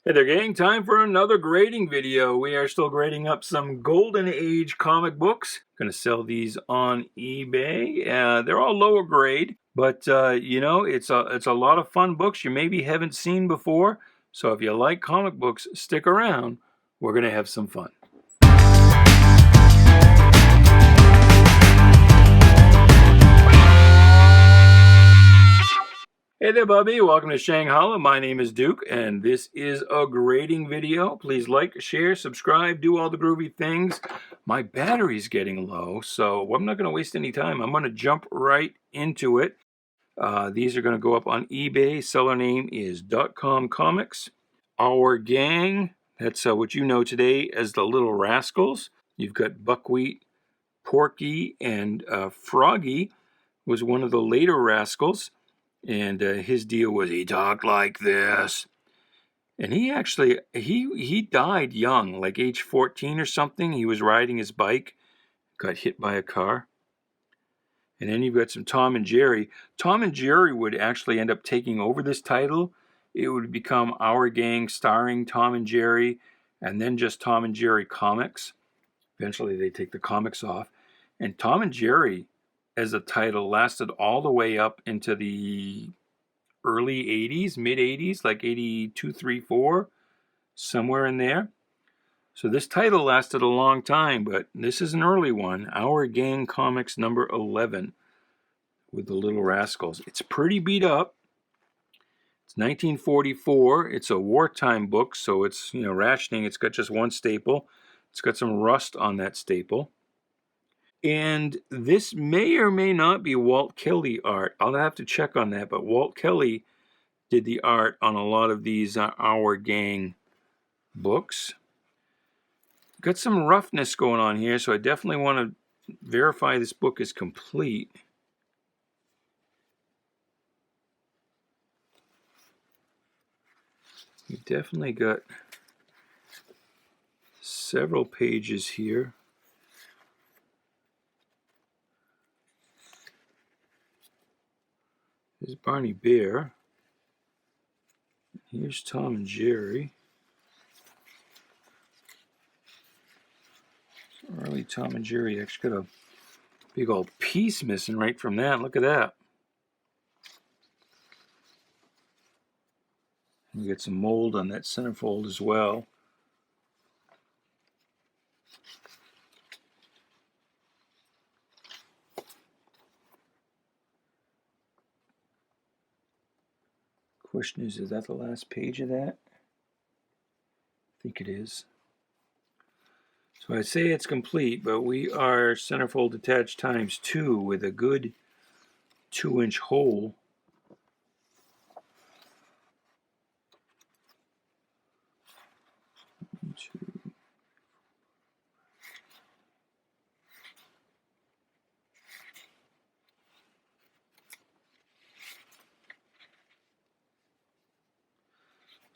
Hey there, gang. Time for another grading video. We are still grading up some Golden Age comic books. Going to sell these on eBay. They're all lower grade, but you know, it's a lot of fun books you maybe haven't seen before. So if you like comic books, stick around. We're going to have some fun. Hey there, Bubby. Welcome to Shanghai. My name is Duke, and this is a grading video. Please like, share, subscribe, do all the groovy things. My battery's getting low, so I'm not going to waste any time. I'm going to jump right into it. These are going to go up on eBay. Seller name is DOTCOMCOMICS. Our gang, that's what you know today as the Little Rascals. You've got Buckwheat, Porky, and Froggy was one of the later Rascals. And his deal was he talked like this. And he actually, he died young, like age 14 or something. He was riding his bike, got hit by a car. And then you've got some Tom and Jerry. Tom and Jerry would actually end up taking over this title. It would become Our Gang starring Tom and Jerry, and then just Tom and Jerry comics. Eventually they take the comics off. And Tom and Jerry as a title lasted all the way up into the early 80s, mid 80s, like 82, 3, 4, somewhere in there. So this title lasted a long time, but this is an early one. Our Gang Comics number 11 with the Little Rascals. It's pretty beat up. It's 1944. It's a wartime book, so it's, you know, rationing. It's got just one staple. It's got some rust on that staple. And this may or may not be Walt Kelly art. I'll have to check on that, but Walt Kelly did the art on a lot of these Our Gang books. Got some roughness going on here, so I definitely want to verify this book is complete. You definitely got several pages here. There's Barney Bear. Here's Tom and Jerry. Early Tom and Jerry. Actually got a big old piece missing right from that. Look at that. You get some mold on that centerfold as well. Question is that the last page of that? I think it is. So I say it's complete, but we are centerfold attached times 2 with a good 2-inch hole.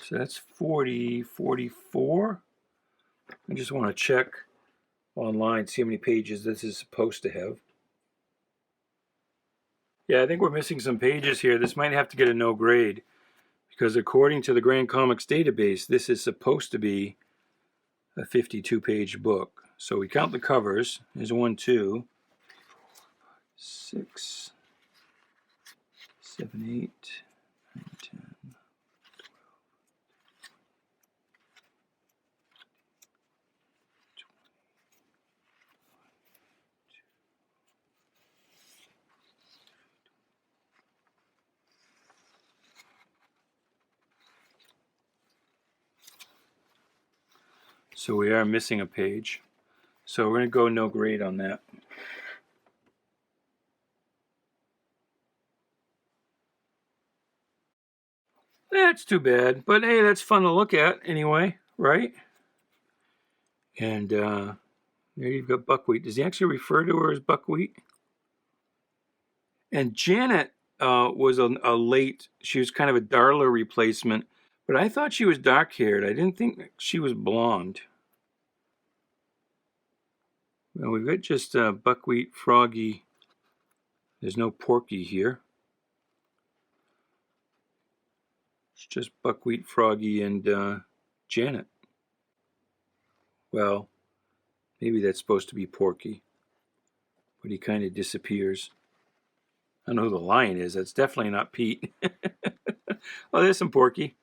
So that's 40, 44. I just want to check online, see how many pages this is supposed to have. Yeah, I think we're missing some pages here. This might have to get a no grade, because according to the Grand Comics database, this is supposed to be a 52-page book. So we count the covers. There's 1, 2, 6, 7, 8, 9, 10. So we are missing a page. So we're going to go no grade on that. That's too bad. But hey, that's fun to look at anyway, right? And there you've got Buckwheat. Does he actually refer to her as Buckwheat? And Janet was a late, she was kind of a Darla replacement. But I thought she was dark-haired. I didn't think she was blonde. Well, we've got just Buckwheat, Froggy. There's no Porky here. It's just Buckwheat, Froggy, and Janet. Well, maybe that's supposed to be Porky, but he kind of disappears. I don't know who the lion is. That's definitely not Pete. Oh, there's some Porky.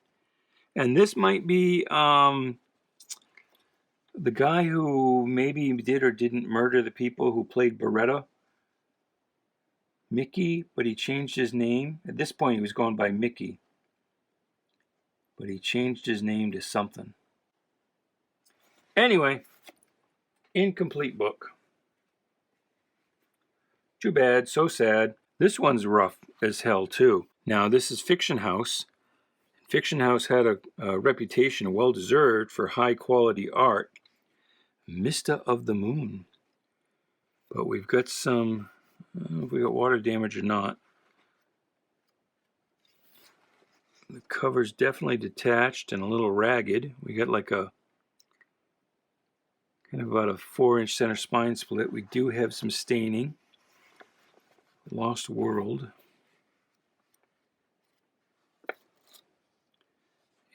And this might be the guy who maybe did or didn't murder the people who played Beretta. Mickey, but he changed his name. At this point, he was going by Mickey. But he changed his name to something. Anyway, incomplete book. Too bad, so sad. This one's rough as hell, too. Now, this is Fiction House. Fiction House had a reputation, well-deserved, for high-quality art. Mista of the Moon. But we've got some... I don't know if we got water damage or not. The cover's definitely detached and a little ragged. We got like a... kind of about a 4-inch center spine split. We do have some staining. Lost World.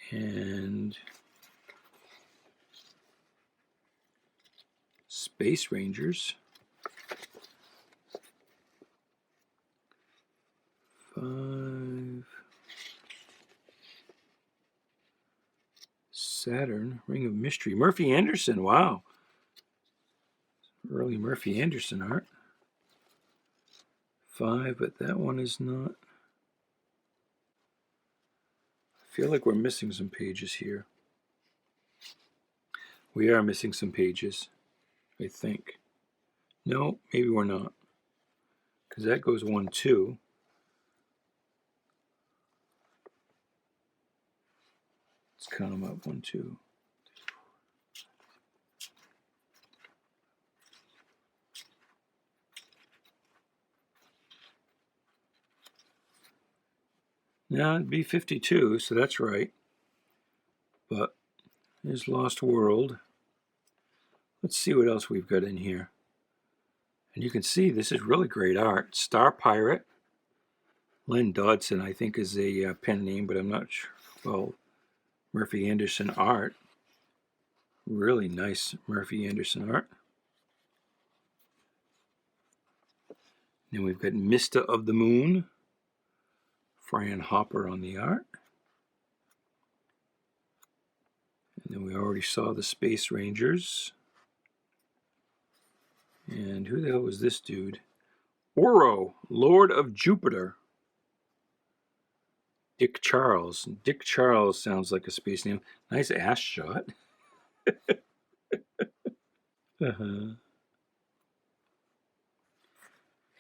And Space Rangers. 5. Saturn, Ring of Mystery. Murphy Anderson, wow. Early Murphy Anderson art. 5, but that one is not. I feel like we're missing some pages here. We are missing some pages, I think. No, maybe we're not. Because that goes 1, 2. Let's count them up. 1, 2. Now it'd be 52, so that's right. But there's Lost World. Let's see what else we've got in here. And you can see this is really great art. Star Pirate. Len Dodson, I think, is a pen name, but I'm not sure. Well, Murphy Anderson art. Really nice Murphy Anderson art. Then we've got Mista of the Moon. Fran Hopper on the art. And then we already saw the Space Rangers. And who the hell was this dude? Oro, Lord of Jupiter. Dick Charles. Dick Charles sounds like a space name. Nice ass shot. Any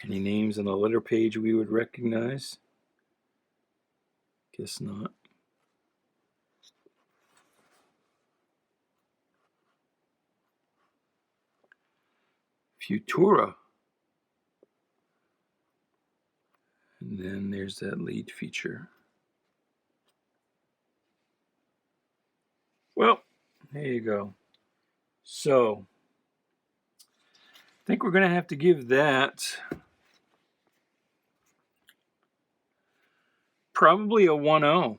names on the letter page we would recognize? Guess not. Futura. And then there's that lead feature. Well, there you go. So, I think we're going to have to give that probably a 1-0.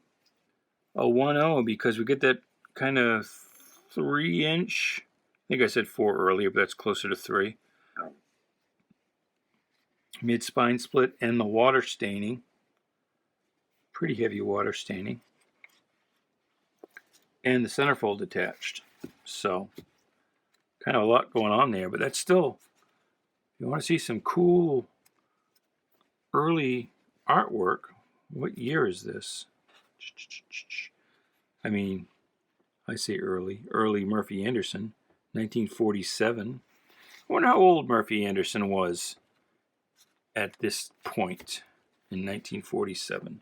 A 1-0 because we get that kind of 3-inch. I think I said 4 earlier, but that's closer to 3. Mid-spine split and the water staining. Pretty heavy water staining. And the centerfold attached. So, kind of a lot going on there, but that's still, if you want to see some cool early artwork, what year is this? I mean, I say early Murphy Anderson, 1947. I wonder how old Murphy Anderson was at this point in 1947.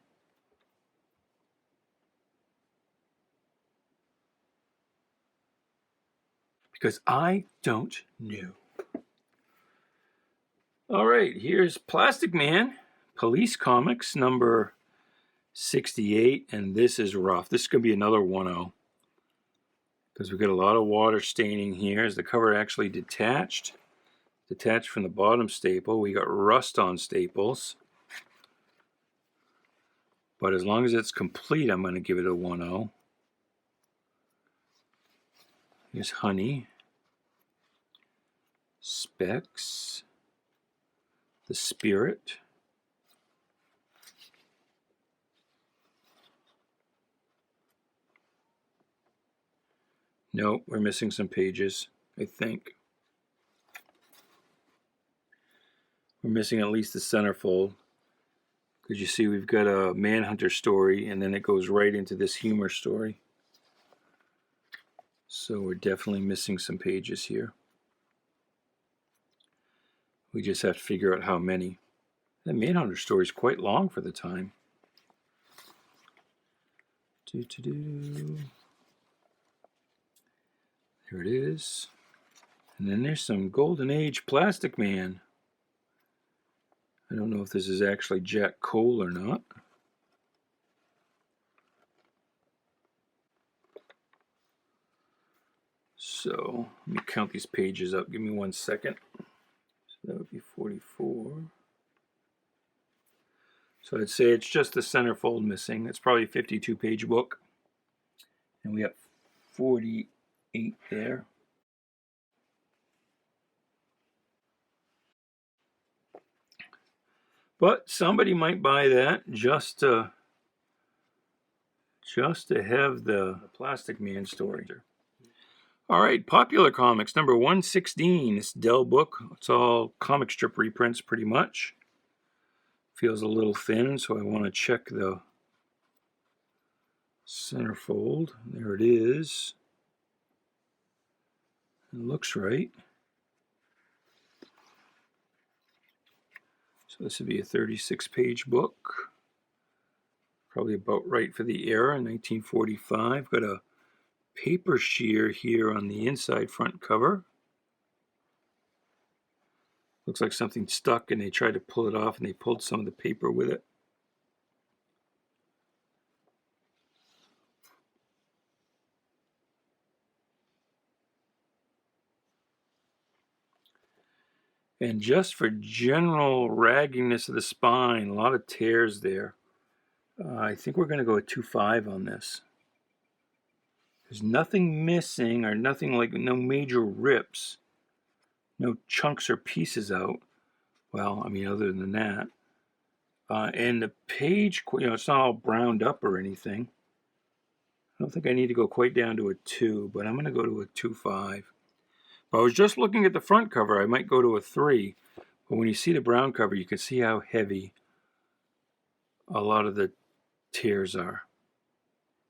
Because I don't know. All right, here's Plastic Man, Police Comics, number 68, and this is rough. This is going to be another 1-0. Because we've got a lot of water staining here. Is the cover actually detached? Detached from the bottom staple. We got rust on staples. But as long as it's complete, I'm going to give it a 1-0. Here's Honey. Specs. The Spirit. Nope, we're missing some pages, I think. We're missing at least the centerfold. Because you see we've got a Manhunter story, and then it goes right into this humor story. So we're definitely missing some pages here. We just have to figure out how many. The Manhunter story is quite long for the time. There it is. And then there's some Golden Age Plastic Man. I don't know if this is actually Jack Cole or not. So let me count these pages up. Give me 1 second. So that would be 44. So I'd say it's just the centerfold missing. It's probably a 52-page book. And we got 48 there. But somebody might buy that just to have the Plastic Man story. All right, Popular Comics, number 116. It's Dell book. It's all comic strip reprints pretty much. Feels a little thin, so I want to check the centerfold. There it is. It looks right. So this would be a 36-page book. Probably about right for the era, 1945. Got a paper shear here on the inside front cover. Looks like something stuck and they tried to pull it off and they pulled some of the paper with it. And just for general ragginess of the spine, a lot of tears there. I think we're going to go with 2.5 on this. There's nothing missing or nothing like no major rips. No chunks or pieces out. Well, I mean, other than that. And the page, it's not all browned up or anything. I don't think I need to go quite down to a 2, but I'm going to go to a 2.5. If I was just looking at the front cover, I might go to a 3. But when you see the brown cover, you can see how heavy a lot of the tears are.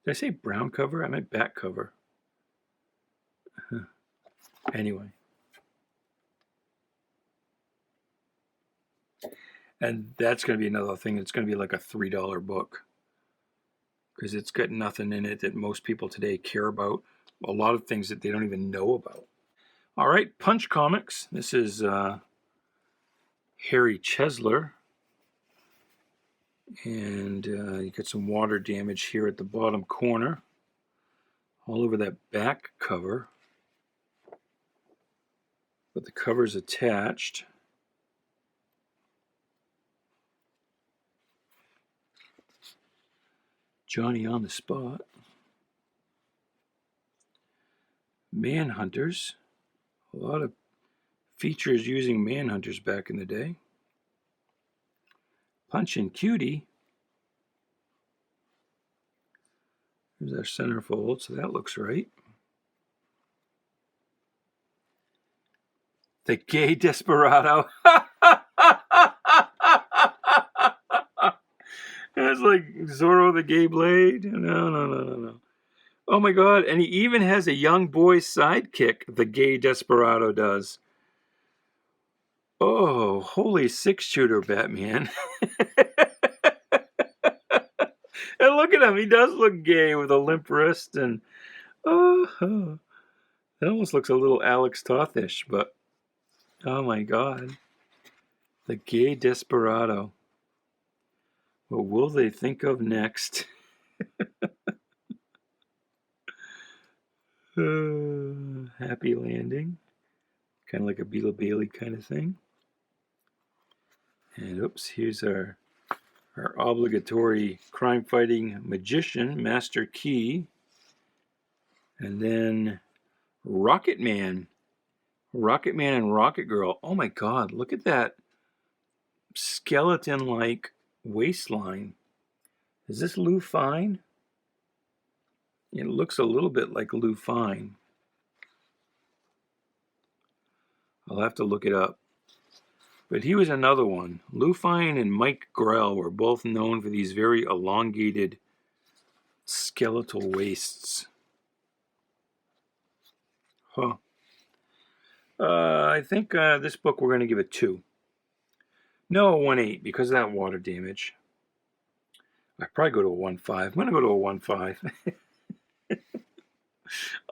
Did I say brown cover? I meant back cover. Anyway. And that's going to be another thing. It's going to be like a $3 book. Because it's got nothing in it that most people today care about. A lot of things that they don't even know about. All right, Punch Comics. This is Harry Chesler. And you get some water damage here at the bottom corner. All over that back cover. But the cover's attached. Johnny on the Spot. Manhunters. A lot of features using Manhunters back in the day. Punch and Cutie. There's our centerfold, so that looks right. The Gay Desperado. It's like Zorro the Gay Blade. No. Oh my God, and he even has a young boy's sidekick, the Gay Desperado does. Oh, holy 6-shooter, Batman. And look at him, he does look gay with a limp wrist, and it almost looks a little Alex Tothish, but oh my God. The Gay Desperado. What will they think of next? Happy Landing. Kind of like a Bela Bailey kind of thing. And oops, here's our obligatory crime-fighting magician, Master Key. And then Rocket Man. Rocket Man and Rocket Girl. Oh my God, look at that skeleton-like waistline. Is this Lou Fine? It looks a little bit like Lou Fine. I'll have to look it up. But he was another one. Lou Fine and Mike Grell were both known for these very elongated skeletal waists. Huh. I think this book we're going to give it 2. No, a 1.8 because of that water damage. I'd probably go to a 1.5. I'm going to go to a 1.5.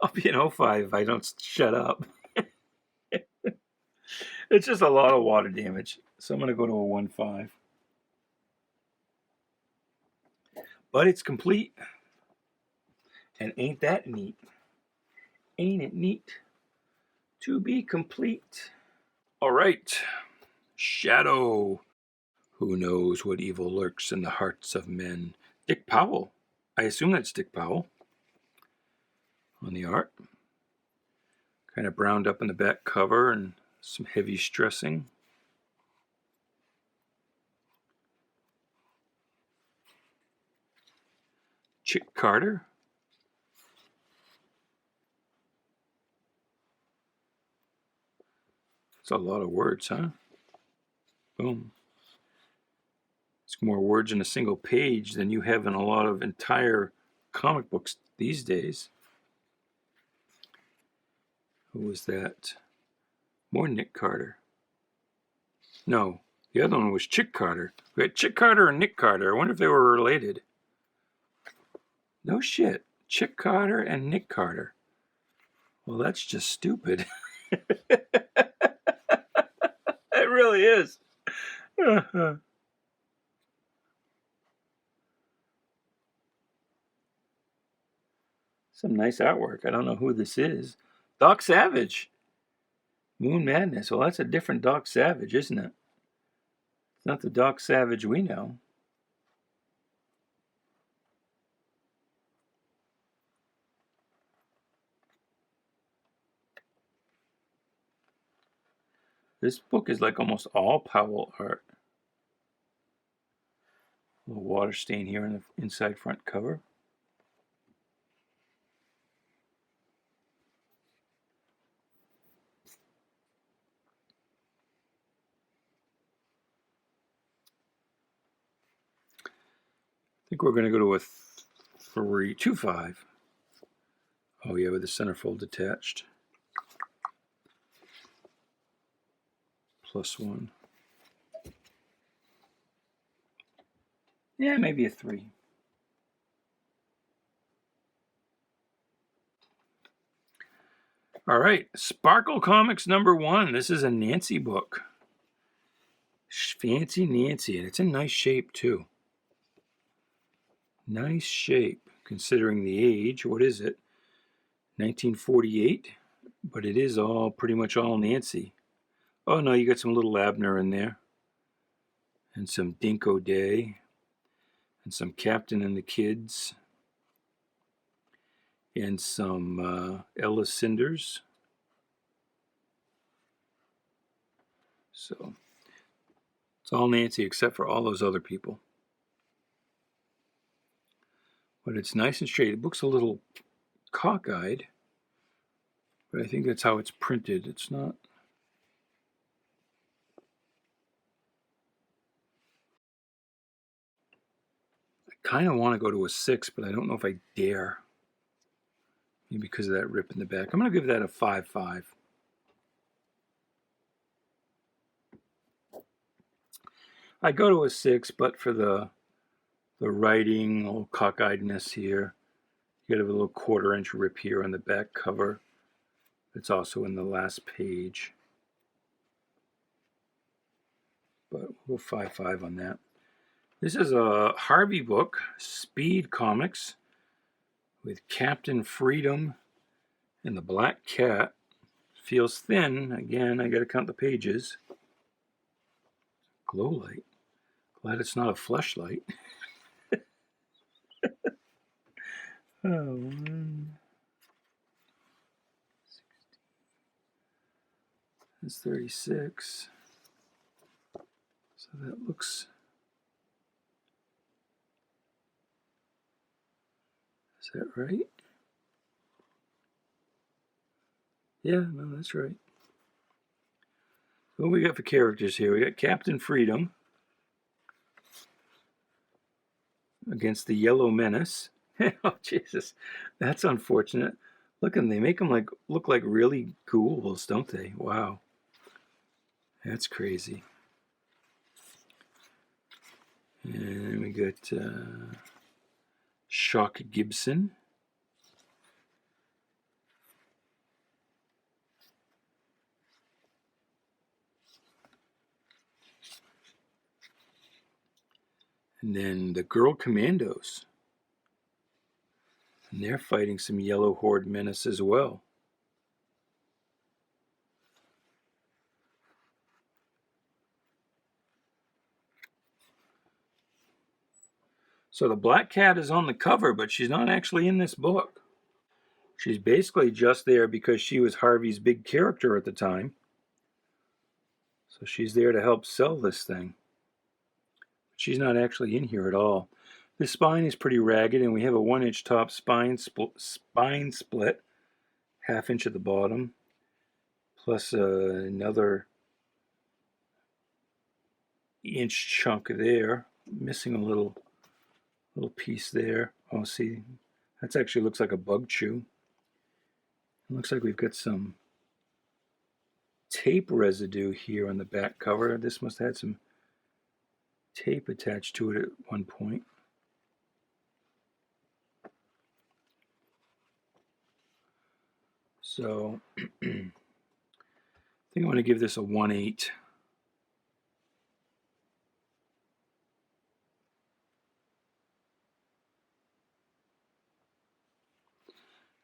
I'll be an 0.5 if I don't shut up. It's just a lot of water damage. So I'm going to go to a 1.5. But it's complete. And ain't that neat? Ain't it neat to be complete? All right. Shadow. Who knows what evil lurks in the hearts of men? Dick Powell. I assume that's Dick Powell on the art. Kind of browned up in the back cover and some heavy stressing. Chick Carter. It's a lot of words, huh? Boom. It's more words in a single page than you have in a lot of entire comic books these days. Who was that? More Nick Carter. No, the other one was Chick Carter. We had Chick Carter and Nick Carter. I wonder if they were related. No shit. Chick Carter and Nick Carter. Well, that's just stupid. It really is. Some nice artwork. I don't know who this is. Doc Savage. Moon Madness. Well, that's a different Doc Savage, isn't it? It's not the Doc Savage we know. This book is like almost all Powell art. A little water stain here on the inside front cover. I think we're going to go to a 2.5. Oh yeah, with the centerfold detached. +1. Yeah, maybe a 3. All right, Sparkle Comics #1. This is a Nancy book. Fancy Nancy, and it's in nice shape too. Nice shape, considering the age. What is it? 1948, but it is all pretty much all Nancy. Oh no, you got some little Abner in there, and some Dinko Day, and some Captain and the Kids, and some Ella Cinders. So it's all Nancy except for all those other people. But it's nice and straight. The book's a little cockeyed, but I think that's how it's printed. It's not. I kind of want to go to a 6, but I don't know if I dare. Maybe because of that rip in the back. I'm going to give that a 5.5. I go to a 6, but for the writing, a little cockeyedness here. You got a little 1/4-inch rip here on the back cover. It's also in the last page. But we'll 5.5 on that. This is a Harvey book, Speed Comics, with Captain Freedom and the Black Cat. Feels thin. Again, I got to count the pages. Glow light. Glad it's not a fleshlight. Oh, 1, That's 36. So that looks... Is that right? Yeah, no, that's right. What we got for characters here? We got Captain Freedom against the Yellow Menace. Oh, Jesus. That's unfortunate. Look, and they make them look like really ghouls, don't they? Wow. That's crazy. And we got Shock Gibson. And then the Girl Commandos. And they're fighting some Yellow Horde menace as well. So the Black Cat is on the cover, but she's not actually in this book. She's basically just there because she was Harvey's big character at the time. So she's there to help sell this thing. She's not actually in here at all. This spine is pretty ragged, and we have a 1-inch top spine split, 1/2 inch at the bottom, plus another inch chunk there. Missing a little piece there. Oh, see, that actually looks like a bug chew. It looks like we've got some tape residue here on the back cover. This must have had some tape attached to it at one point. So I think I'm going to give this a 1/8.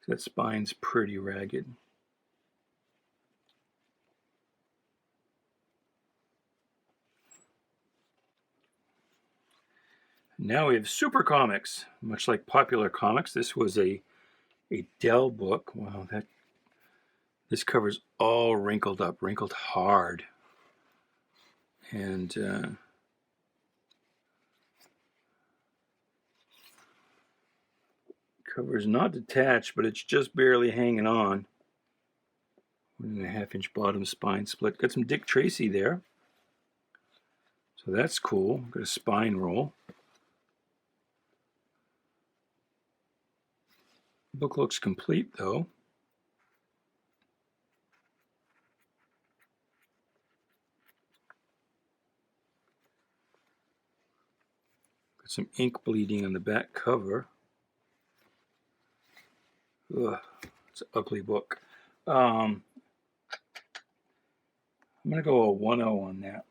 That spine's pretty ragged. Now we have Super Comics. Much like Popular Comics, this was a Dell book. Wow, this cover's all wrinkled up, wrinkled hard. And cover's not detached, but it's just barely hanging on. 1.5 inch bottom spine split. Got some Dick Tracy there. So that's cool. Got a spine roll. Book looks complete though. Got some ink bleeding on the back cover. Ugh, it's an ugly book. I'm going to go a 1.0 on that.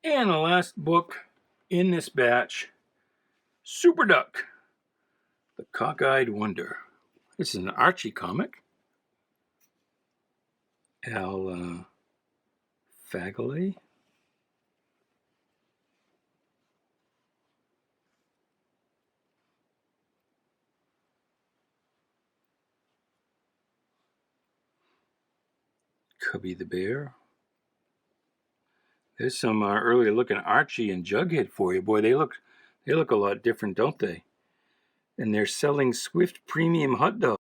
And the last book in this batch, Super Duck, The Cockeyed Wonder. This is an Archie comic. Al Fagaley. Cubby the Bear. There's some earlier looking Archie and Jughead for you. Boy, they look a lot different, don't they? And they're selling Swift Premium hot dogs.